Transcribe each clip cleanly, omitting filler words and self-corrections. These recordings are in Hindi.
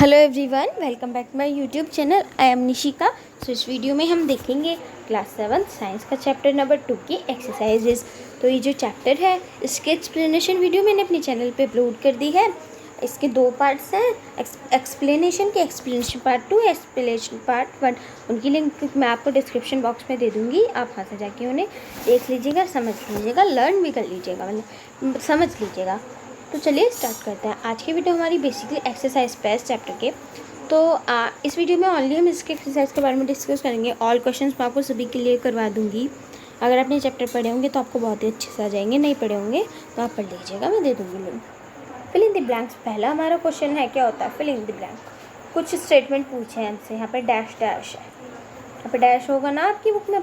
Hello everyone, welcome back to my YouTube channel. I am Nishika. So इस वीडियो में हम देखेंगे क्लास 7 साइंस का चैप्टर नंबर 2 की एक्सरसाइजेस। तो ये जो चैप्टर है इसके एक्सप्लेनेशन वीडियो मैंने अपने चैनल पे अपलोड कर दी है। इसके दो पार्ट्स हैं, एक्सप्लेनेशन पार्ट 2, एक्सप्लेनेशन पार्ट 1। उनकी लिंक मैं आपको डिस्क्रिप्शन बॉक्स में दे दूँगी, आप वहाँ से जाके उन्हें देख लीजिएगा, समझ लीजिएगा, लर्न भी कर लीजिएगा, मतलब समझ लीजिएगा। तो चलिए स्टार्ट करते हैं। आज की वीडियो हमारी बेसिकली एक्सरसाइज पे है चैप्टर के। तो इस वीडियो में ओनली हम इसके एक्सरसाइज के बारे में डिस्कस करेंगे। ऑल क्वेश्चंस मैं आपको सभी क्लियर करवा दूंगी। अगर आपने चैप्टर पढ़े होंगे तो आपको बहुत ही अच्छे से आ जाएंगे, नहीं पढ़े होंगे तो आप पढ़ लीजिएगा, मैं दे दूँगी link. Fill in the blanks. पहला हमारा क्वेश्चन है, क्या होता है फिल इन द ब्लैंक। कुछ स्टेटमेंट पूछे हैं हमसे। यहाँ पर डैश डैश है, यहाँ पे डैश होगा ना, आपकी बुक में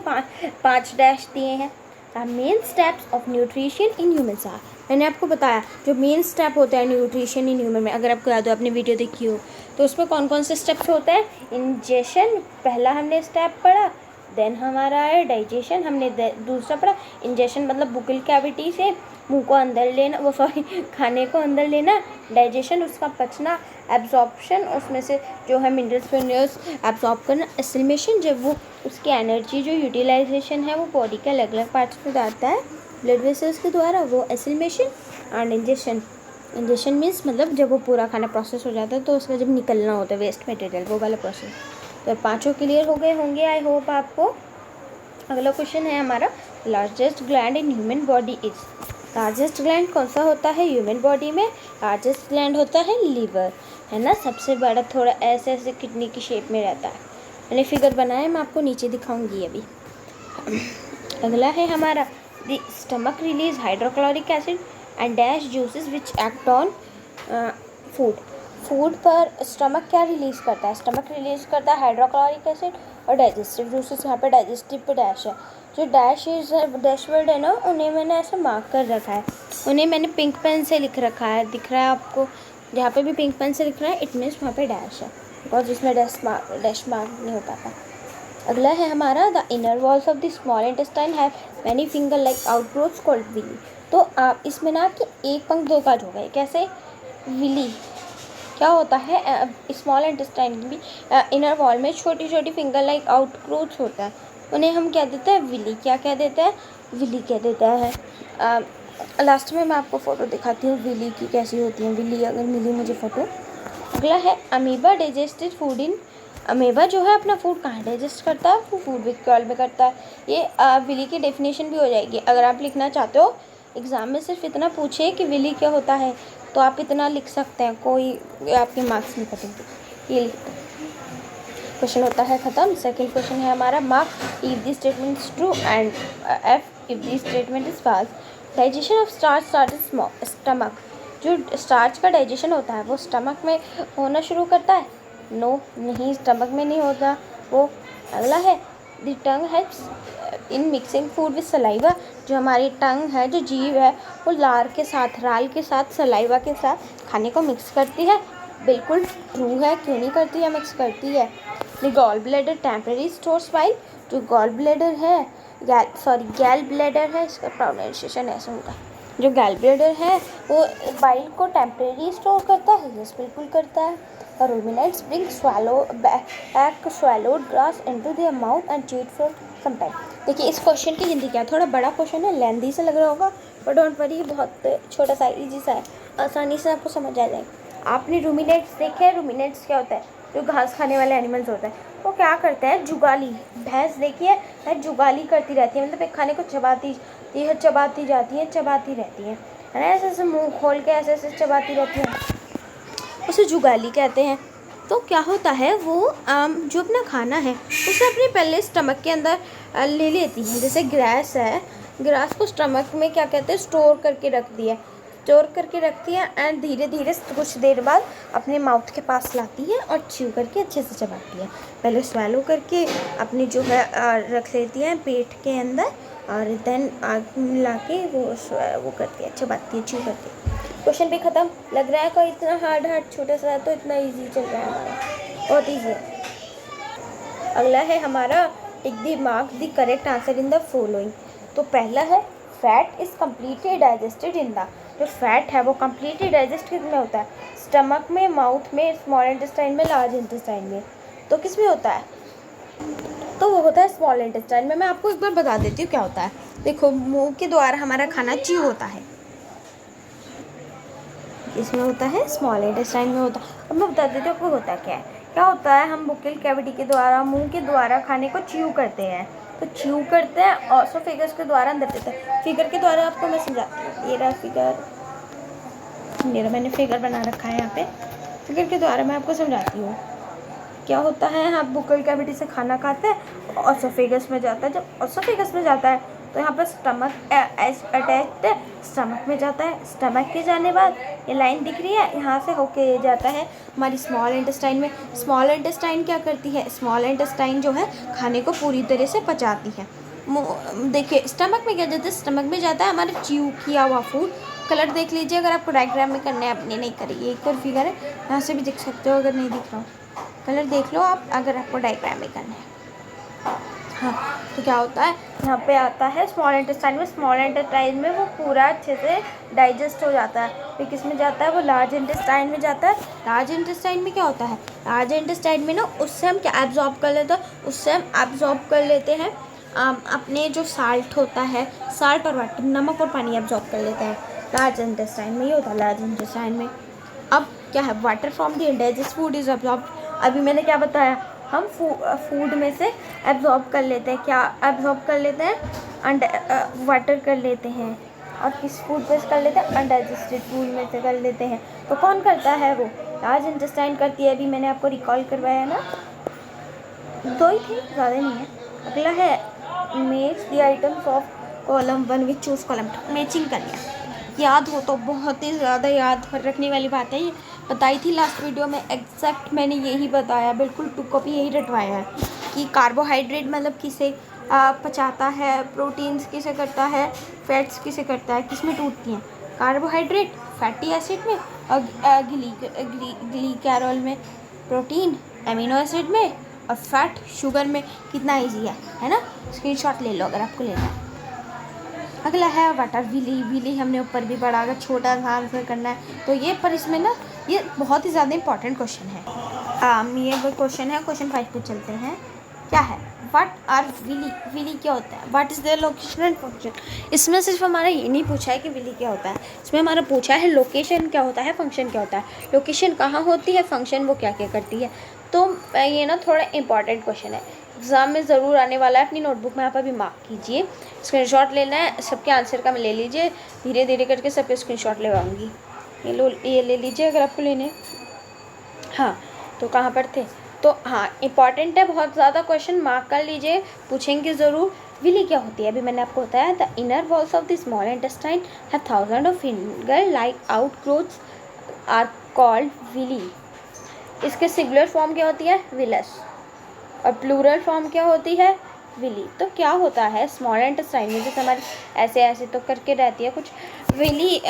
पाँच डैश दिए हैं। Main steps of nutrition in humans are. मैंने आपको बताया जो मेन स्टेप होता है न्यूट्रिशन इन ह्यूमन में, अगर आपको याद हो, आपने वीडियो देखी हो, तो उसमें कौन कौन से स्टेप्स होते हैं। इंजेशन पहला हमने स्टेप पढ़ा, देन हमारा है डाइजेशन, हमने दूसरा पढ़ा। इंजेशन मतलब बुकल कैविटी से मुंह को अंदर लेना, वो सॉरी खाने को अंदर लेना। डाइजेशन उसका पचना। एब्जॉर्प्शन उसमें से जो है मिनरल्स मिनरल्स एब्जॉर्ब करना। एसिमिलेशन जब वो उसकी एनर्जी जो यूटिलाइजेशन है वो बॉडी के अलग अलग पार्ट्स में जाता है ब्लड वेसल्स के द्वारा, वो assimilation. And ingestion, ingestion means मतलब जब वो पूरा खाना प्रोसेस हो जाता है तो उसका जब निकलना होता है वेस्ट मटेरियल, वो वाला प्रोसेस। तो पाँचों क्लियर हो गए होंगे आई होप आपको। अगला क्वेश्चन है हमारा, largest gland in human body is. Largest gland कौन सा होता है ह्यूमन बॉडी में। लार्जेस्ट ग्लैंड होता है लीवर, है ना, सबसे बड़ा, थोड़ा ऐसे ऐसे किडनी की शेप में रहता है। मैंने फिगर बनाया, मैं आपको नीचे दिखाऊंगी अभी। अगला है हमारा, the stomach release hydrochloric acid and dash juices which act on food. Food पर स्टमक क्या रिलीज़ करता है। स्टमक रिलीज़ करता है हाइड्रोक्लोरिक एसिड और डाइजेस्टिव जूसेस। यहाँ पे डाइजेस्टिव पे डैश है। जो डैश वर्ड है ना, उन्हें मैंने ऐसे मार्क कर रखा है, उन्हें मैंने पिंक पेन से लिख रखा है, दिख रहा है आपको। जहाँ पे भी पिंक पेन से लिख रहा है इट मीन्स वहाँ पे डैश है, बिकॉज जिसमें डैश मार्क नहीं हो पाता। अगला है हमारा, the inner walls of the small intestine have many finger like outgrowths called villi. तो आप इसमें ना कि एक पंख दो काज हो गए, कैसे। विली क्या होता है, स्मॉल इंटेस्टाइन की भी इनर वॉल में छोटी छोटी फिंगर लाइक आउटग्रोथ्स होता है, उन्हें हम क्या देते हैं, विली। क्या कह देते हैं, विली कह देता है। लास्ट में मैं आपको फ़ोटो दिखाती हूँ विली की कैसी होती है, विली अगर मिली मुझे फ़ोटो। अगला है, amoeba digested food in. Amoeba जो है अपना फूड कहाँ डाइजेस्ट करता है, वो फूड विक्यूल में करता है। ये विली की डेफिनेशन भी हो जाएगी। अगर आप लिखना चाहते हो, एग्ज़ाम में सिर्फ इतना पूछे कि विली क्या होता है, तो आप इतना लिख सकते हैं, कोई आपके मार्क्स नहीं कटेंगे। ये लिखते क्वेश्चन होता है ख़त्म। सेकंड क्वेश्चन है हमारा, mark if this statement is true and F if this statement is false. Digestion of starch stomach. जो स्टार्च का डाइजेशन होता है वो स्टमक में होना शुरू करता है। नो, नहीं, स्टमक में नहीं होता वो। अगला है, the tongue helps in mixing food with saliva. जो हमारी टंग है, जो जीभ है, वो लार के साथ, राल के साथ, सलाइवा के साथ खाने को मिक्स करती है। बिल्कुल ट्रू है, क्यों नहीं करती है, मिक्स करती है। The gall bladder temporary stores bile. जो गॉल ब्लैडर है, गैल ब्लैडर है, इसका प्रोनाउंसिएशन ऐसा होगा। जो गैल ब्लैडर है वो बाइल को टेम्परेरी स्टोर करता है, यस बिल्कुल करता है। रुमिनेट्स bring swallowed grass into their mouth and chewed for some time। देखिए इस क्वेश्चन की हिंदी क्या है, थोड़ा बड़ा क्वेश्चन है, लेंदी से लग रहा होगा, पर डोंट वरी, बहुत छोटा सा इजी सा है, आसानी से आपको समझ आ जाएगा। आपने रूमिनेट्स देखे हैं, रूमिनेट्स क्या होता है, जो घास खाने वाले एनिमल्स होते हैं, वो क्या करते हैं, जुगाली। भैंस देखिए, भैंस जुगाली करती रहती है, मतलब एक खाने को चबाती रहती है ना, ऐसे ऐसे मुँह खोल के ऐसे ऐसे चबाती रहती है, उसे जुगाली कहते हैं। तो क्या होता है, वो जो अपना खाना है उसे अपने पहले स्टमक के अंदर ले लेती है। जैसे ग्रास है, ग्रास को स्टमक में क्या कहते हैं, स्टोर करके रखती है एंड धीरे धीरे कुछ देर बाद अपने माउथ के पास लाती है और च्यू करके अच्छे से चबाती है। पहले स्वेलो करके अपनी जो है रख लेती है पेट के अंदर, और देन मिला के वो करती है, चबाती है, च्यू करती है। क्वेश्चन भी ख़त्म। लग रहा है कोई इतना हार्ड छोटा सा है, तो इतना इजी चल रहा है हमारा, बहुत इजी है। अगला है हमारा, tick the mark the correct answer in the following. तो पहला है, fat is completely digested in the. जो फैट है वो कम्प्लीटली डाइजेस्ट किस में होता है? स्टमक में, माउथ में, स्मॉल इंटेस्टाइन में, लार्ज इंटेस्टाइन में। तो किस में होता है? तो वो होता है स्मॉल इंटेस्टाइन में। मैं आपको एक बार बता देती हूँ क्या होता है। देखो, मुंह के द्वारा हमारा खाना च्यू होता है, इसमें होता है स्मॉल इंटेस्टाइन में होता है। अब मैं बता देती हूँ आपको होता क्या होता है। हम बुक्कल कैविटी के द्वारा, मुंह के द्वारा खाने को च्यू करते हैं। तो च्यू करते हैं और ऑसोफेगस के द्वारा अंदर देते हैं। फिगर के द्वारा आपको मैं समझाती हूँ। ये रहा फिगर, मेरा मैंने फिगर बना रखा है यहाँ पे। फिगर के द्वारा मैं आपको समझाती हूँ क्या होता है। आप बुक्कल कैविटी से खाना खाते हैं, ऑसोफेगस में जाता है। जब ऑसोफेगस में जाता है तो यहाँ पर स्टमक अटैच्ड है, स्टमक में जाता है। स्टमक के जाने बाद ये लाइन दिख रही है, यहाँ से होके जाता है हमारी स्मॉल इंटेस्टाइन में। स्मॉल इंटेस्टाइन क्या करती है? स्मॉल इंटेस्टाइन जो है खाने को पूरी तरह से पचाती है। देखिए, स्टमक में क्या जाता है? स्टमक में जाता है हमारा च्यू किया हुआ फूड। कलर देख लीजिए अगर आपको डायग्राम में करना है, अपने नहीं करिए। एक और फिगर है, यहाँ से भी देख सकते हो अगर नहीं दिख रहा हो। कलर देख लो आप अगर आपको डायग्राम में करना है। हाँ, तो क्या होता है, यहाँ पे आता है स्मॉल इंटेस्टाइन में। स्मॉल इंटेस्टाइन में वो पूरा अच्छे से डाइजेस्ट हो जाता है। फिर किस में जाता है? वो लार्ज इंटेस्टाइन में जाता है। लार्ज इंटेस्टाइन में क्या होता है? लार्ज इंटेस्टाइन में ना उससे हम क्या एब्जॉर्ब कर लेते हैं? उससे हम एब्जॉर्ब कर लेते हैं अपने जो साल्ट होता है, साल्ट और वाटर, नमक और पानी एब्जॉर्ब कर लेते हैं। लार्ज इंटेस्टाइन में ये होता है। लार्ज इंटेस्टाइन में अब क्या है? Water from the indigest food is absorb. अभी मैंने क्या बताया? हम फूड में से एब्जॉर्ब कर लेते हैं। क्या एब्जॉर्ब कर लेते हैं? वाटर कर लेते हैं। और किस फूड पे से कर लेते हैं? अनडाइजेस्टेड फूड में से कर लेते हैं। तो कौन करता है? वो लार्ज इंटेस्टाइन करती है। अभी मैंने आपको रिकॉल करवाया ना, 2 ही थे, ज़्यादा नहीं है। अगला है match the items of column 1 which choose column 2। Matching कर लिया। याद हो तो बहुत ही ज़्यादा याद रखने वाली बात है। ये बताई थी लास्ट वीडियो में, एग्जैक्ट मैंने यही बताया, बिल्कुल टू कॉपी यही रटवाया है कि कार्बोहाइड्रेट मतलब किसे पचाता है, प्रोटीन्स किसे करता है, फैट्स किसे करता है, किस में टूटती हैं? कार्बोहाइड्रेट फैटी एसिड में, और ग्लीकेरॉल में, प्रोटीन एमिनो एसिड में, और फैट शुगर में। कितना ईजी है ना? स्क्रीनशॉट ले लो अगर आपको लेना है। अगला है वाटर विली हमने ऊपर भी पढ़ा। अगर छोटा सा आंसर करना है तो ये, पर इसमें ना ये बहुत ही ज़्यादा इंपॉर्टेंट क्वेश्चन है। ये वो क्वेश्चन है। क्वेश्चन 5 पे चलते हैं। क्या है? व्हाट आर विली क्या होता है? What is their location and function. इसमें सिर्फ हमारा ये नहीं पूछा है कि विली क्या होता है, इसमें हमारा पूछा है लोकेशन क्या होता है, फंक्शन क्या होता है। लोकेशन कहाँ होती है, फंक्शन वो क्या क्या करती है। तो ये ना थोड़ा इंपॉर्टेंट क्वेश्चन है, एग्ज़ाम में ज़रूर आने वाला है। अपनी नोटबुक में आप अभी मार्क कीजिए, स्क्रीनशॉट लेना है सबके आंसर का। मैं ले लीजिए, धीरे धीरे करके सबके स्क्रीनशॉट लगाऊंगी। ये ले लीजिए अगर आपको लेने। हाँ, तो कहाँ पर थे? तो हाँ, इंपॉर्टेंट है बहुत ज़्यादा क्वेश्चन, मार्क कर लीजिए, पूछेंगे ज़रूर। विली क्या होती है? अभी मैंने आपको बताया, the inner walls of the small intestine have thousand of finger like outgrowths are called villi. इसके सिंगुलर फॉर्म क्या होती है? विलस। और प्लूरल फॉर्म क्या होती है? विली। तो क्या होता है स्मॉल इंटेस्टाइन में, जैसे हमारी ऐसे ऐसे तो करके रहती है कुछ विली।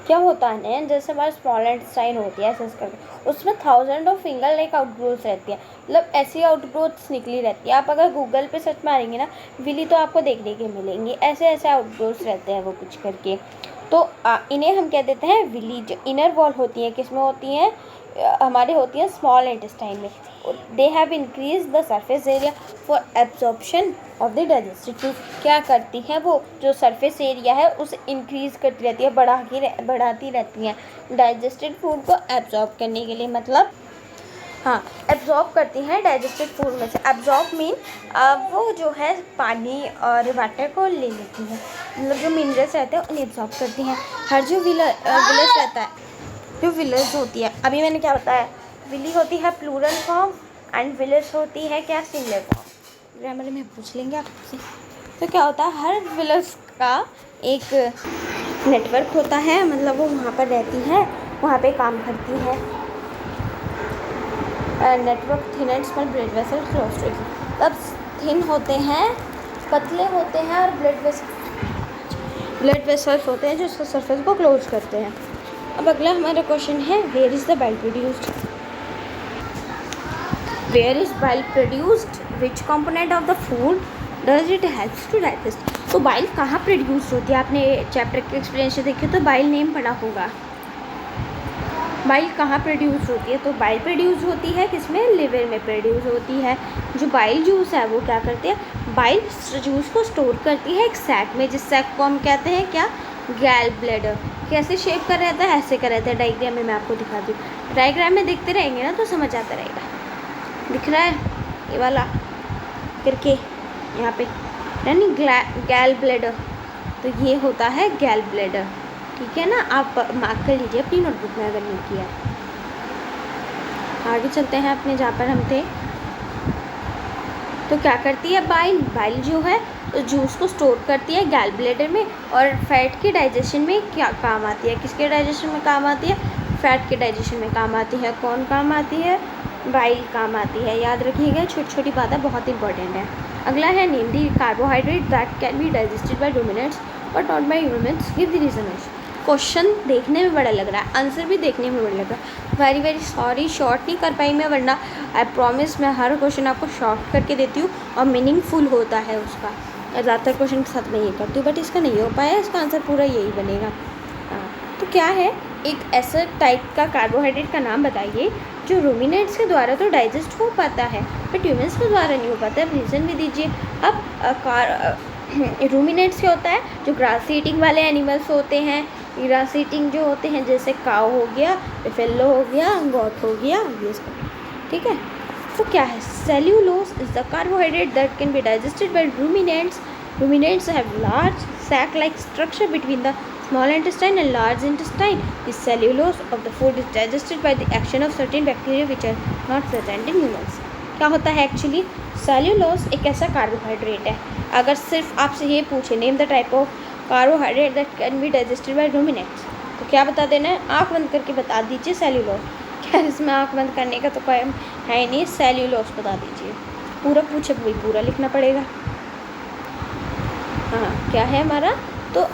क्या होता है ना, जैसे हमारी स्मॉल इंटेस्टाइन होती है ऐसे करके, उसमें thousand of finger like outgrowths रहती है, मतलब ऐसी आउटग्रोथ्स निकली रहती है। आप अगर गूगल पे सर्च मारेंगे ना विली तो आपको देखने के मिलेंगी, ऐसे ऐसे आउटग्रोथ्स रहते हैं वो कुछ करके। तो इन्हें हम कह देते हैं विली। जो इनर वॉल होती है किस में होती हैं? हमारे होती हैं स्मॉल इंटेस्टाइन में। They have increase the surface area for absorption of the digested food. क्या करती हैं वो? जो सरफेस एरिया है उसे इंक्रीज करती रहती है, बढ़ाती रहती हैं डाइजेस्टेड फूड को एब्जॉर्ब करने के लिए। मतलब हाँ, एब्जॉर्ब करती हैं डाइजेस्टेड फूड में से। एब्जॉर्ब मीन वो जो है पानी और वाटर को ले लेती है, मतलब जो मिनरल्स रहते हैं उन्हें एब्जॉर्ब करती हैं। हर जो विलस रहता है, जो विलस होती है, अभी मैंने क्या बताया, विली होती है प्लूरल फॉर्म एंड विलस होती है क्या? Singular form. ग्रामर में पूछ लेंगे आपसे। तो क्या होता है, हर विलस का एक नेटवर्क होता है, मतलब वो वहाँ पर रहती हैं, वहाँ पे काम करती हैं। Network thin and small blood vessel close to it. तब थिन होते हैं, पतले होते हैं, और ब्लड वेसल्स होते हैं जो उसके सरफेस को क्लोज करते हैं। अब अगला हमारा क्वेश्चन है, where is the bile produced? Where is bile produced? Which component of the food does it helps to digest? तो बाइल कहाँ प्रोड्यूस होती है? आपने चैप्टर के एक्सप्लेनेशन देखे तो बाइल नेम पढ़ा होगा। बाइल कहाँ प्रोड्यूस होती है? तो बाइल प्रोड्यूस होती है किसमें? लिवर में प्रोड्यूस होती है। जो बाइल जूस है वो क्या करती है? बाइल जूस को स्टोर करती है एक सैक में, जिस सैक को हम कहते हैं क्या? गैल ब्लैडर। कैसे शेप का रहता है? ऐसे का रहता है। डायग्राम में मैं आपको दिखाती हूँ। डायग्राम में देखते रहेंगे ना तो समझ आता रहेगा। दिख रहा है ये वाला करके यहाँ पे, यानी गैल ब्लैडर। तो ये होता है गैल ब्लैडर, ठीक है ना। आप मार्क कर लीजिए अपनी नोटबुक में अगर नहीं किया। आगे चलते हैं अपने जहाँ पर हम थे। तो क्या करती है बाइल? बाइल जो है तो जूस को स्टोर करती है गैल ब्लैडर में, और फैट के डाइजेशन में क्या काम आती है? किसके डाइजेशन में काम आती है? फैट के डाइजेशन में काम आती है। कौन काम आती है? बाइल काम आती है। याद रखिएगा, छोटी छोटी बातें बहुत इंपॉर्टेंट है। अगला है name the carbohydrate that can be digested by ruminants but not by humans, give the reason. Question देखने में बड़ा लग रहा है, आंसर भी देखने में बड़ा लग रहा है। वेरी वेरी सॉरी, शॉर्ट नहीं कर पाई मैं, वरना आई प्रॉमिस मैं हर क्वेश्चन आपको शॉर्ट करके देती हूँ और मीनिंगफुल होता है उसका। ज़्यादातर क्वेश्चन के साथ मैं ये करती हूँ, बट इसका नहीं हो पाया। इसका आंसर पूरा यही बनेगा। तो क्या है? एक ऐसा टाइप का कार्बोहाइड्रेट का नाम बताइए जो रूमिनेंट्स के द्वारा तो डाइजेस्ट हो पाता है बट ह्यूमन्स के द्वारा नहीं हो पाता। अब रीज़न भी दीजिए। अब रूमिनेंट्स क्या होता है? जो ग्रास ईटिंग वाले एनिमल्स होते हैं, ग्रास ईटिंग जो होते हैं, जैसे काऊ हो गया, बिफेलो हो गया, गोट हो गया, ये सब, ठीक है। तो क्या है? Cellulose is the carbohydrate that can be digested by ruminants. Ruminants have large sac like structure between the small intestine and large intestine. The cellulose of the food is digested by the action of certain bacteria which are not present in humans. क्या होता है एक्चुअली? सेल्यूलोज एक ऐसा कार्बोहाइड्रेट है। अगर सिर्फ आपसे ये पूछे name the type of carbohydrate that can be digested by ruminants, तो क्या बता देना है? आँख बंद करके बता दीजिए सेल्यूलोज। क्या इसमें आँख बंद करने का तो कोई है ही नहीं। सेल्यूलोज बता दीजिए। पूरा पूछे वही पूरा लिखना पड़ेगा। हाँ, क्या है हमारा? तो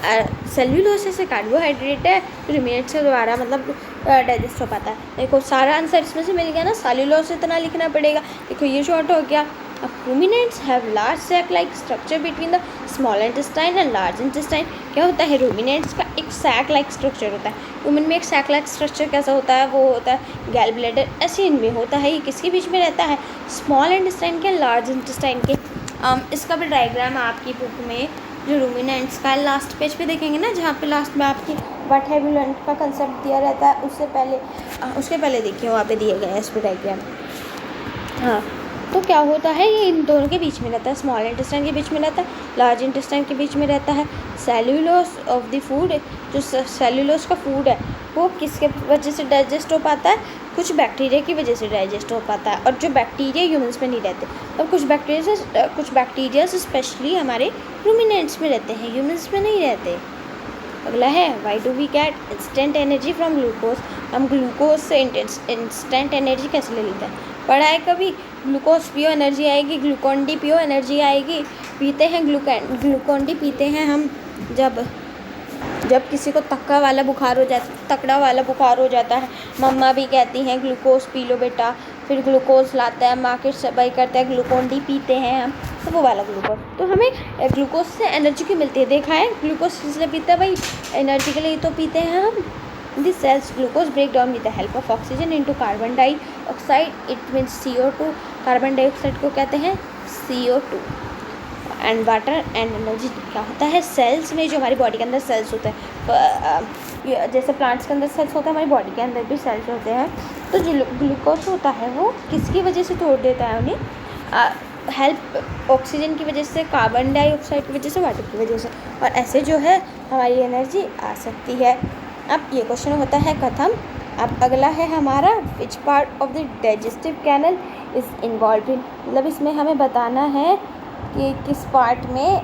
सेल्यूलोज ऐसे कार्बोहाइड्रेट है रूमिनेंट्स के द्वारा मतलब डाइजेस्ट हो पाता है। देखो सारा आंसर इसमें से मिल गया ना। सेल्यूलोज से इतना लिखना पड़ेगा। देखो ये शॉर्ट हो गया। अब ruminants have large sac like structure between the small intestine and large intestine. क्या होता है? रूमिनेंट्स का एक सैक लाइक स्ट्रक्चर होता है। ह्यूमन में एक सैक लाइक स्ट्रक्चर कैसा होता है? वो होता है गैल ब्लैडर, ऐसे इनमें होता है। ये किसके बीच में रहता है? स्मॉल इंटेस्टाइन के, लार्ज इंटेस्टाइन के। इसका भी डायग्राम आपकी बुक में जो रूमिनेंट्स का लास्ट पेज पे देखेंगे ना, जहाँ पे लास्ट में आपकी व्हाट हैव यू लर्न्ड का कंसेप्ट दिया रहता है, उसके पहले देखिए वहाँ पे दिया गया है इस पर डायग्राम। हाँ, तो क्या होता है? ये इन दोनों के बीच में रहता है। स्मॉल इंटेस्टाइन के बीच में रहता है, लार्ज इंटेस्टाइन के बीच में रहता है। सेल्यूलोज ऑफ द फूड, जो सेल्यूलोज का फूड है वो किसके वजह से डाइजेस्ट हो पाता है? कुछ बैक्टीरिया की वजह से डाइजेस्ट हो पाता है। और जो बैक्टीरिया ह्यूमन्स में नहीं रहते, और कुछ बैक्टीरिया स्पेशली हमारे रूमिनेंट्स में रहते हैं, ह्यूमन्स में नहीं रहते। अगला है why do we get instant energy from glucose. हम ग्लूकोज से इंस्टेंट एनर्जी कैसे ले लेते हैं? पढ़ा है कभी? ग्लूकोज पियो एनर्जी आएगी, ग्लूकोन डी पियो एनर्जी आएगी। पीते हैं ग्लूकोन डी पीते हैं हम जब किसी को तकड़ा वाला बुखार हो जाता है। मम्मा भी कहती हैं ग्लूकोज पी लो बेटा, फिर ग्लूकोज लाता है मार्केट से बाई करता है, ग्लूकोन डी पीते हैं हम, तो वो वाला ग्लूकोज। तो हमें ग्लूकोज से एनर्जी क्यों मिलती है? देखा है ग्लूकोज इसलिए पीते हैं भाई, एनर्जी के लिए तो पीते हैं हम। This cells glucose break down with the help of oxygen into carbon dioxide, it means CO2। Carbon dioxide को कहते हैं CO2 and water and energy. क्या होता है? सेल्स में जो हमारी बॉडी के अंदर सेल्स होते हैं, जैसे प्लांट्स के अंदर सेल्स होते हैं, हमारी बॉडी के अंदर भी सेल्स होते हैं। तो जो ग्लूकोज होता है वो किसकी वजह से तोड़ देता है उन्हें? हेल्प ऑक्सीजन की वजह से, कार्बन डाइऑक्साइड की वजह से, वाटर की वजह से, और ऐसे जो है हमारी एनर्जी आ सकती है। अब ये क्वेश्चन होता है खत्म। अब अगला है हमारा which part of the digestive canal is involve in. मतलब इसमें हमें बताना है कि किस पार्ट में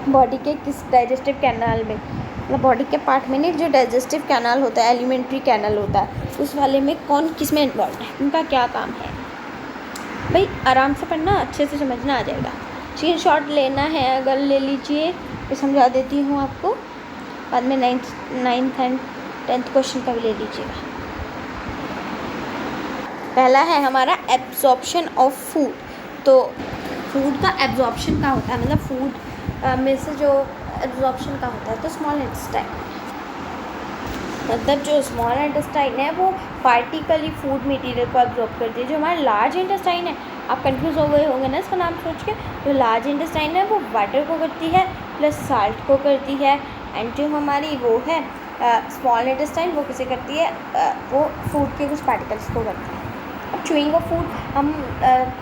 बॉडी के किस डाइजेस्टिव कैनाल में, मतलब बॉडी के पार्ट में नहीं, जो डाइजेस्टिव कैनाल होता है, एलिमेंट्री कैनाल होता है, उस वाले में कौन किस में इन्वॉल्व है, उनका क्या काम है। भाई आराम से पढ़ना, अच्छे से समझना आ जाएगा। स्क्रीनशॉट लेना है अगर ले लीजिए, मैं समझा देती हूँ आपको। बाद में 9th एंड 10th क्वेश्चन का भी ले लीजिएगा। पहला है हमारा एब्जॉर्प्शन ऑफ फूड। तो फूड का एब्जॉर्प्शन का होता है, मतलब फूड में से जो एब्जॉर्प्शन का होता है, तो स्मॉल इंटेस्टाइन, मतलब जो स्मॉल इंटेस्टाइन है वो पार्टिकली फूड मटेरियल को एब्जॉर्ब करती है। जो हमारा लार्ज इंटेस्टाइन है, आप कंफ्यूज हो गए होंगे ना इसका नाम सोच के, जो लार्ज इंटेस्टाइन है वो वाटर को करती है प्लस साल्ट को करती है, एंड जो हमारी वो है स्मॉल इंटेस्टाइन वो किसे करती है, वो फूड के कुछ पार्टिकल्स को करती है। अब चूइंग ऑफ फूड, हम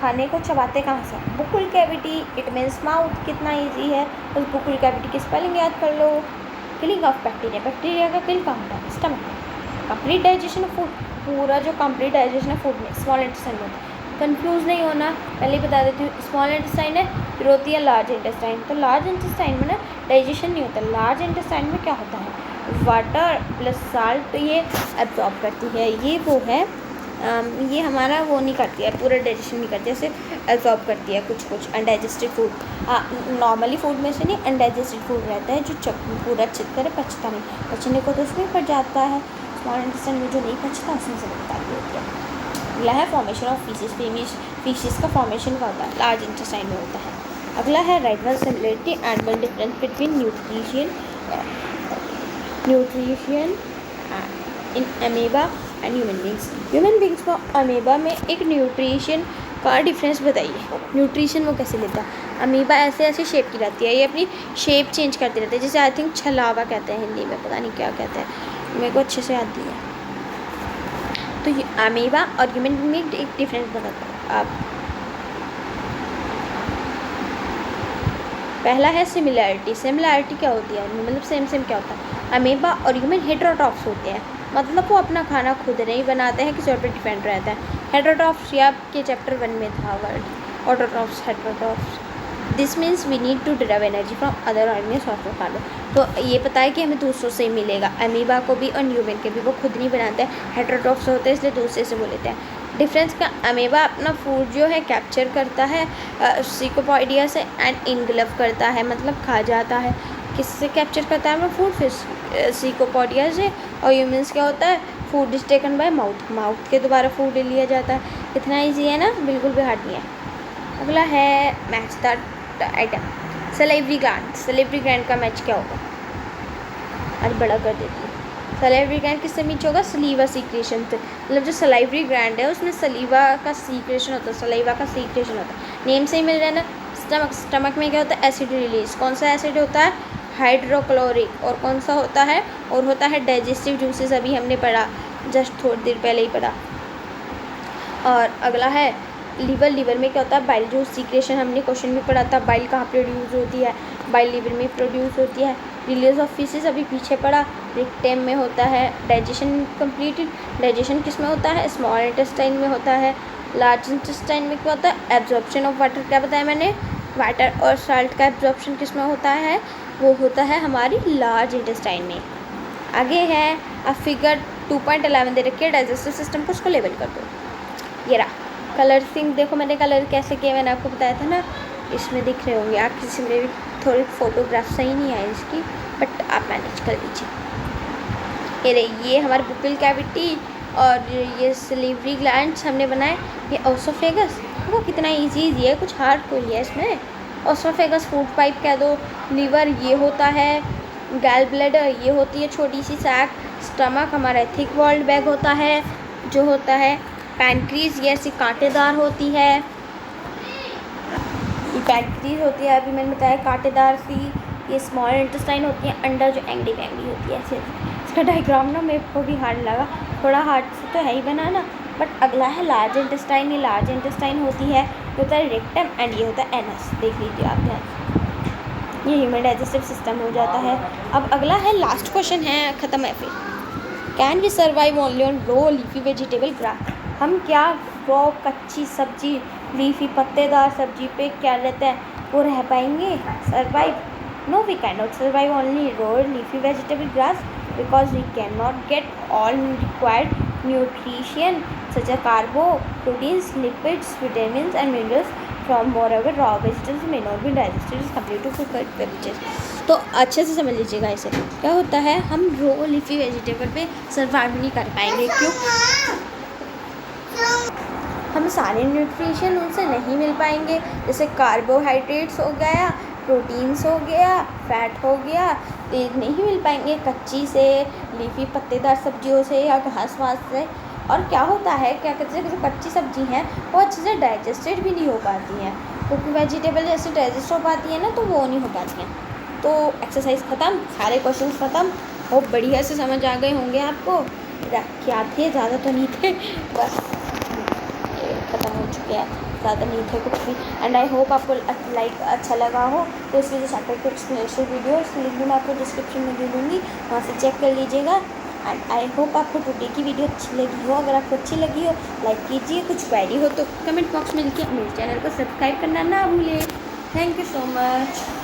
खाने को चबाते कहाँ से, Bukkal cavity, it means mouth. कितना ईजी है, उस बुक्कल कैविटी की स्पेलिंग याद कर लो, किलिंग ऑफ बैक्टीरिया, बैक्टीरिया का किल कहाँ होता है, stomach. Complete digestion of food, पूरा जो कंप्लीट डाइजेशन ऑफ फूड में स्मॉल इंटेस्टाइन में होता है। कंफ्यूज नहीं होना, पहले ही बता देती हूँ, स्मॉल इंटेस्टाइन है फिर होती है लार्ज इंटेस्टाइन। तो लार्ज इंटेस्टाइन में ना डाइजेशन नहीं होता, लार्ज इंटेस्टाइन में क्या होता है, वाटर प्लस साल्ट ये एब्जॉर्ब करती है। ये वो है ये हमारा वो नहीं करती है, पूरा डाइजेशन नहीं करती है, सिर्फ एब्जॉर्ब करती है कुछ अनडाइजेस्टेड फूड। नॉर्मली फूड में से नहीं, अनडाइजेस्टेड फूड रहता है जो पूरा अच्छी तरह पचता नहीं, पचने को तो उसमें पच जाता है, स्मॉल इंटेस्टाइन में जो नहीं पचता उसमें से निकलती होती है। अगला है फॉर्मेशन ऑफ फीसिस, फीसिस का फॉर्मेशन का होता है, लार्ज इंटेस्टाइन में होता है। अगला है right one similarity and one difference between nutrition in amoeba and human beings. Human beings को अमीबा में एक न्यूट्रिशन का डिफरेंस बताइए। न्यूट्रिशन वो कैसे लेता है, अमीबा ऐसे ऐसे शेप की रहती है, ये अपनी शेप चेंज करती रहती है, जैसे आई थिंक छलावा कहते हैं हिंदी में, पता नहीं क्या कहते हैं, मेरे को अच्छे से याद नहीं है। तो ये अमीबा और ह्यूमन बींग में एक डिफरेंस बताता है आप। पहला है सिमिलैरिटी। सिमिलैरिटी क्या होती है, मतलब सेम क्या होता है, अमीबा और ह्यूमन हेटेरोट्रॉफ्स होते हैं, मतलब वो अपना खाना खुद नहीं बनाते हैं, किसी और पर डिपेंड रहता है। हेटेरोट्रॉफ्स ये आपके चैप्टर 1 में था word, autotrophs, heterotrophs. This means we need to derive energy from other organism और कार्बन। तो ये पता है कि हमें दूसरों से ही मिलेगा, अमीबा को भी और ह्यूमन के भी, वो खुद नहीं बनाते हैं, हेटेरोट्रॉफ्स होते हैं इसलिए दूसरे से वो लेते हैं। डिफरेंस का, अमीबा अपना फूड जो है कैप्चर करता है सिकोपॉइडिया से एंड इनग्लव करता है, मतलब खा जाता है। किससे कैप्चर करता है अपना फूड, फिर सिकोपॉडिया से। और ह्यूमंस क्या होता है, food is taken by mouth, mouth के द्वारा फूड लिया जाता है। इतना ईजी है ना, बिल्कुल भी हार्ड नहीं है। अगला है match the item, salivary gland. Salivary gland का मैच क्या होगा, आज बड़ा कर देती हूँ। सलाइवरी ग्लैंड किससे मैच होगा, सलीवा सीक्रेशन से, मतलब जो सलाइवरी ग्लैंड है उसमें सलीवा का सीक्रेशन होता है, सलाइवा का सीक्रेशन होता है, नेम से ही मिल रहा है ना। स्टमक, स्टमक में क्या होता है, एसिड रिलीज। कौन सा एसिड होता है, हाइड्रोक्लोरिक। और कौन सा होता है, और होता है डाइजेस्टिव जूसेस, अभी हमने पढ़ा जस्ट थोड़ी देर पहले ही पढ़ा। और अगला है लीवर। लीवर में क्या होता है, बाइल जूस सीक्रेशन, हमने क्वेश्चन में पढ़ा था, बाइल कहाँ प्रोड्यूस होती है, बाइल लीवर में प्रोड्यूस होती है। रिलीज ऑफ फीसेस अभी पीछे पढ़ा, रिक्टेम में होता है। डाइजेशन कंप्लीटेड, डाइजेशन किस में होता है, स्मॉल इंटेस्टाइन में होता है। लार्ज इंटेस्टाइन में क्या होता है, एब्जॉर्प्शन ऑफ वाटर, क्या बताया मैंने, वाटर और साल्ट का एब्जॉर्प्शन किस में होता है, वो होता है हमारी लार्ज इंटेस्टाइन में। आगे है अब फिगर 2.11 दे रखी है, डाइजेस्टिव सिस्टम को, उसको लेबल कर दो। ये रहा कलर सिंग, देखो मैंने कलर कैसे किया, मैंने आपको बताया था ना, इसमें दिख रहे होंगे आप, किसी में भी थोड़ी फोटोग्राफ सही नहीं है इसकी, बट आप मैनेज कर लीजिए। ये हमारी बुक्कल कैविटी और ये सलीवरी ग्लैंड्स हमने बनाए। ये ओसोफेगस, देखो कितना इजी है, कुछ हार्ड कोई है इसमें। ओसोफेगस फूड पाइप कह दो। लीवर ये होता है, गैल ब्लैडर ये होती है छोटी सी सैक। स्टमक हमारा थिक वॉल्ड बैग होता है जो होता है। पैनक्रीज ये ऐसी कांटेदार होती है, ये पैनक्रीज होती है, अभी मैंने बताया कांटेदार सी। ये स्मॉल इंटेस्टाइन होती है, अंडर जो एंगली वेंगली होती है ऐसे। इसका डायग्राम ना मेरे को भी हार्ड लगा, थोड़ा हार्ड से तो है ही बनाना, बट अगला है लार्ज इंटेस्टाइन। ये लार्ज इंटेस्टाइन होती है, ये होता है रेक्टम एंड ये होता है एनस, देख लीजिए आप ध्यान। ये ह्यूमन डाइजेस्टिव सिस्टम हो जाता है। अब अगला है लास्ट क्वेश्चन है, ख़त्म है फिर। Can we survive only on raw leafy vegetable grass, हम क्या वो कच्ची सब्जी लीफी पत्तेदार सब्जी पे क्या रहते हैं वो रह पाएंगे survive? No, we can not survive only raw leafy vegetable grass because we cannot get all required nutrition such as carbo, proteins, lipids, vitamins and minerals from moreover raw vegetables may not be digested as compared to cooked beverages। तो अच्छे से समझ लीजिएगा इसे, क्या होता है, हम रो लीफी वेजिटेबल पे सर्वाइव नहीं कर पाएंगे। क्यों? हम सारे न्यूट्रिशन उनसे नहीं मिल पाएंगे। जैसे कार्बोहाइड्रेट्स हो गया, प्रोटीन्स हो गया, फैट हो गया, तो ये नहीं मिल पाएंगे कच्ची से, लीफी पत्तेदार सब्जियों से या घास वास से। और क्या होता है, क्या कहते हैं, जो कच्ची सब्जी हैं वो अच्छे से डाइजेस्टेड भी नहीं हो पाती हैं, क्योंकि वेजिटेबल जैसे डाइजेस्ट हो पाती है ना, तो वो नहीं हो पाती हैं। तो एक्सरसाइज ख़त्म, सारे क्वेश्चन ख़त्म। बहुत बढ़िया से समझ आ गए होंगे आपको। क्या थे, ज़्यादा तो नहीं थे, बस ख़त्म हो चुके हैं, ज़्यादा नहीं थे कुछ भी। एंड आई होप आपको लाइक अच्छा लगा हो। तो इसलिए जो चैप्टर की एक्सप्लेनेशन वीडियो उसकी लिंक भी मैं आपको डिस्क्रिप्शन में दे दूँगी, वहाँ से चेक कर लीजिएगा। एंड आई होप आपको टुडे की वीडियो अच्छी लगी हो। अगर आपको अच्छी लगी हो लाइक कीजिए, कुछ क्वेरी हो तो कमेंट बॉक्स में लिखिए। मेरे चैनल को सब्सक्राइब करना ना भूलें। Thank you so much.